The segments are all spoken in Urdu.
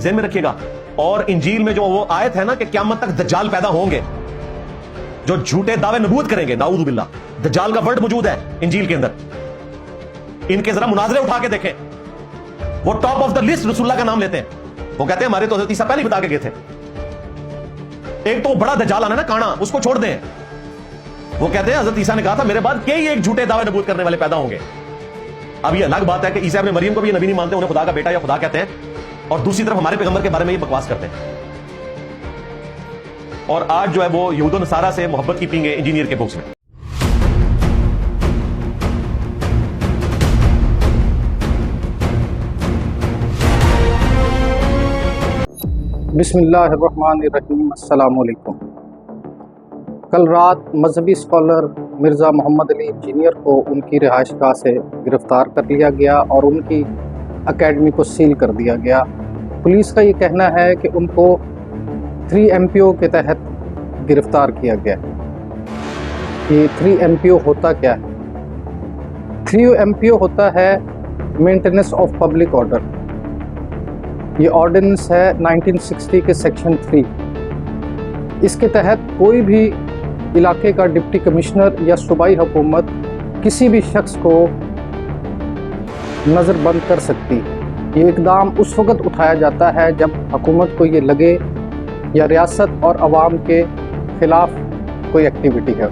ذہن میں رکھیے گا. اور انجیل میں جو وہ آیت ہے نا کہ قیامت تک دجال پیدا ہوں گے جو جھوٹے دعوے نبوت کریں گے, نعوذ باللہ, دجال کا ورڈ موجود ہے انجیل کے اندر. ان کے ذرا مناظرے اٹھا کے دیکھیں, وہ ٹاپ آف دا لسٹ رسول اللہ کا نام لیتے ہیں. وہ کہتے ہیں ہمارے تو حضرت عیسیٰ پہلے ہی بتا کے گئے تھے. ایک تو بڑا دجال آنا نا کانا, اس کو چھوڑ دیں. وہ کہتے ہیں حضرت عیسیٰ نے کہا تھا میرے بعد کئی ایک جھوٹے دعوے نبوت کرنے والے پیدا ہوں گے. اب یہ الگ بات ہے کہ عیسیٰ ابن مریم کو بھی یہ نبی نہیں مانتے, انہیں خدا کا بیٹا یا خدا کہتے ہیں, اور دوسری طرف ہمارے پیغمبر کے بارے میں یہ بکواس کرتے ہیں. اور آج جو ہے وہ یہود و نصارہ سے محبت کی پینگے انجینئر کے بکس میں. بسم اللہ الرحمن الرحیم. السلام علیکم. کل رات مذہبی اسکالر مرزا محمد علی انجینئر کو ان کی رہائش گاہ سے گرفتار کر لیا گیا اور ان کی اکیڈمی کو سیل کر دیا گیا. پولیس کا یہ کہنا ہے کہ ان کو 3 MPO کے تحت گرفتار کیا گیا. یہ 3 MPO ہوتا کیا ہے؟ 3 MPO ہوتا ہے مینٹیننس آف پبلک آرڈر. یہ آرڈیننس ہے 1960 کے سیکشن 3. اس کے تحت کوئی بھی علاقے کا ڈپٹی کمشنر یا صوبائی حکومت کسی بھی شخص کو نظر بند کر سکتی. یہ اقدام اس وقت اٹھایا جاتا ہے جب حکومت کو یہ لگے یا ریاست اور عوام کے خلاف کوئی ایکٹیویٹی ہے.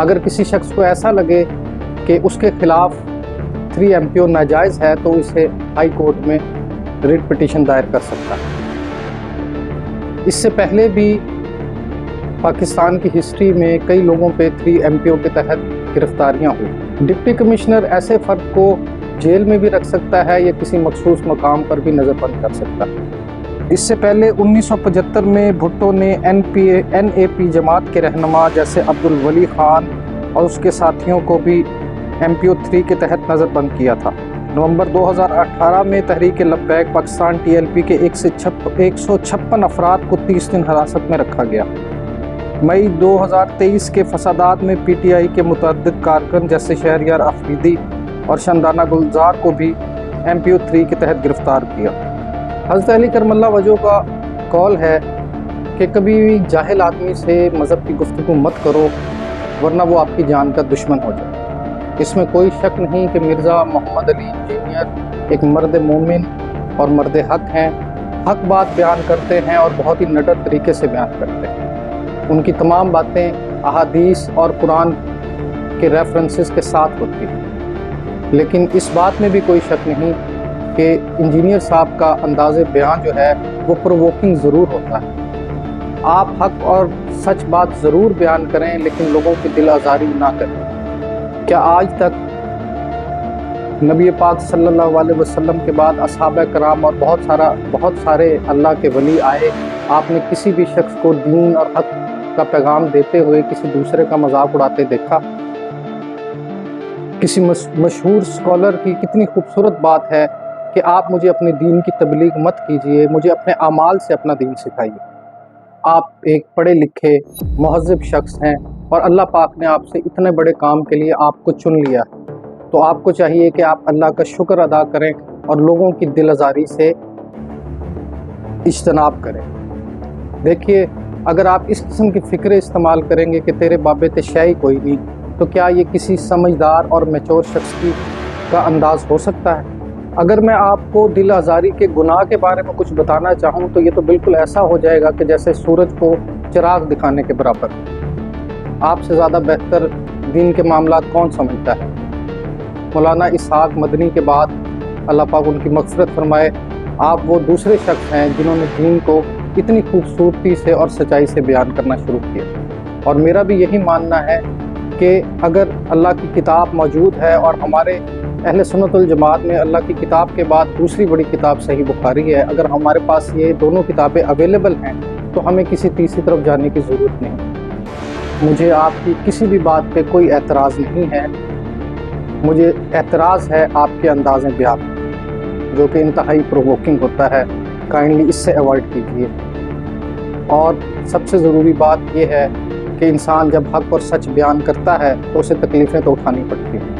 اگر کسی شخص کو ایسا لگے کہ اس کے خلاف 3 MPO ناجائز ہے تو اسے ہائی کورٹ میں ریٹ پٹیشن دائر کر سکتا ہے. اس سے پہلے بھی پاکستان کی ہسٹری میں کئی لوگوں پہ 3 MPO کے تحت گرفتاریاں ہوئی. ڈپٹی کمشنر ایسے فرد کو جیل میں بھی رکھ سکتا ہے یا کسی مخصوص مقام پر بھی نظر بند کر سکتا ہے. اس سے پہلے 1975 میں بھٹو نے NAP جماعت کے رہنما جیسے عبدالولی خان اور اس کے ساتھیوں کو بھی MPO 3 کے تحت نظر بند کیا تھا. نومبر 2018 میں تحریک لبیک پاکستان TLP کے 156 افراد کو 30 دن حراست میں رکھا گیا. مئی 2023 کے فسادات میں PTI کے متعدد کارکن جیسے شہریار آفریدی اور شندانہ گلزار کو بھی MPO 3 کے تحت گرفتار کیا. حضرت علی کرم اللہ وجہہ کا قول ہے کہ کبھی بھی جاہل آدمی سے مذہب کی گفتگو مت کرو ورنہ وہ آپ کی جان کا دشمن ہو جائے. اس میں کوئی شک نہیں کہ مرزا محمد علی انجینئر ایک مرد مومن اور مرد حق ہیں. حق بات بیان کرتے ہیں اور بہت ہی نڈر طریقے سے بیان کرتے ہیں. ان کی تمام باتیں احادیث اور قرآن کے ریفرنسز کے ساتھ ہوتی ہیں. لیکن اس بات میں بھی کوئی شک نہیں کہ انجینئر صاحب کا انداز بیان جو ہے وہ پرووکنگ ضرور ہوتا ہے. آپ حق اور سچ بات ضرور بیان کریں لیکن لوگوں کی دل آزاری نہ کریں. کیا آج تک نبی پاک صلی اللہ علیہ وسلم کے بعد اصحابہ کرام اور بہت سارے اللہ کے ولی آئے, آپ نے کسی بھی شخص کو دین اور حق کا پیغام دیتے ہوئے کسی دوسرے کا مذاق اڑاتے دیکھا؟ کسی مشہور اسکالر کی کتنی خوبصورت بات ہے کہ آپ مجھے اپنے دین کی تبلیغ مت کیجئے, مجھے اپنے اعمال سے اپنا دین سکھائیے. آپ ایک پڑھے لکھے مہذب شخص ہیں اور اللہ پاک نے آپ سے اتنے بڑے کام کے لیے آپ کو چن لیا, تو آپ کو چاہیے کہ آپ اللہ کا شکر ادا کریں اور لوگوں کی دل آزاری سے اجتناب کریں. دیکھیے, اگر آپ اس قسم کی فکریں استعمال کریں گے کہ تیرے بابے تے شے کوئی نہیں, تو کیا یہ کسی سمجھدار اور میچور شخص کا انداز ہو سکتا ہے؟ اگر میں آپ کو دل آزاری کے گناہ کے بارے میں کچھ بتانا چاہوں تو یہ تو بالکل ایسا ہو جائے گا کہ جیسے سورج کو چراغ دکھانے کے برابر. آپ سے زیادہ بہتر دین کے معاملات کون سمجھتا ہے؟ مولانا اسحاق مدنی کے بعد اللہ پاک ان کی مغفرت فرمائے, آپ وہ دوسرے شخص ہیں جنہوں نے دین کو اتنی خوبصورتی سے اور سچائی سے بیان کرنا شروع کیا. اور میرا بھی یہی ماننا ہے کہ اگر اللہ کی کتاب موجود ہے اور ہمارے اہل سنت الجماعت میں اللہ کی کتاب کے بعد دوسری بڑی کتاب صحیح بخاری ہے, اگر ہمارے پاس یہ دونوں کتابیں اویلیبل ہیں تو ہمیں کسی تیسری طرف جانے کی ضرورت نہیں. مجھے آپ کی کسی بھی بات پہ کوئی اعتراض نہیں ہے, مجھے اعتراض ہے آپ کے انداز بیان جو کہ انتہائی پرووکنگ ہوتا ہے. کائنڈلی اس سے ایوائڈ کیجیے. اور سب سے ضروری بات یہ ہے کہ انسان جب حق اور سچ بیان کرتا ہے تو اسے تکلیفیں تو اٹھانی پڑتی ہیں.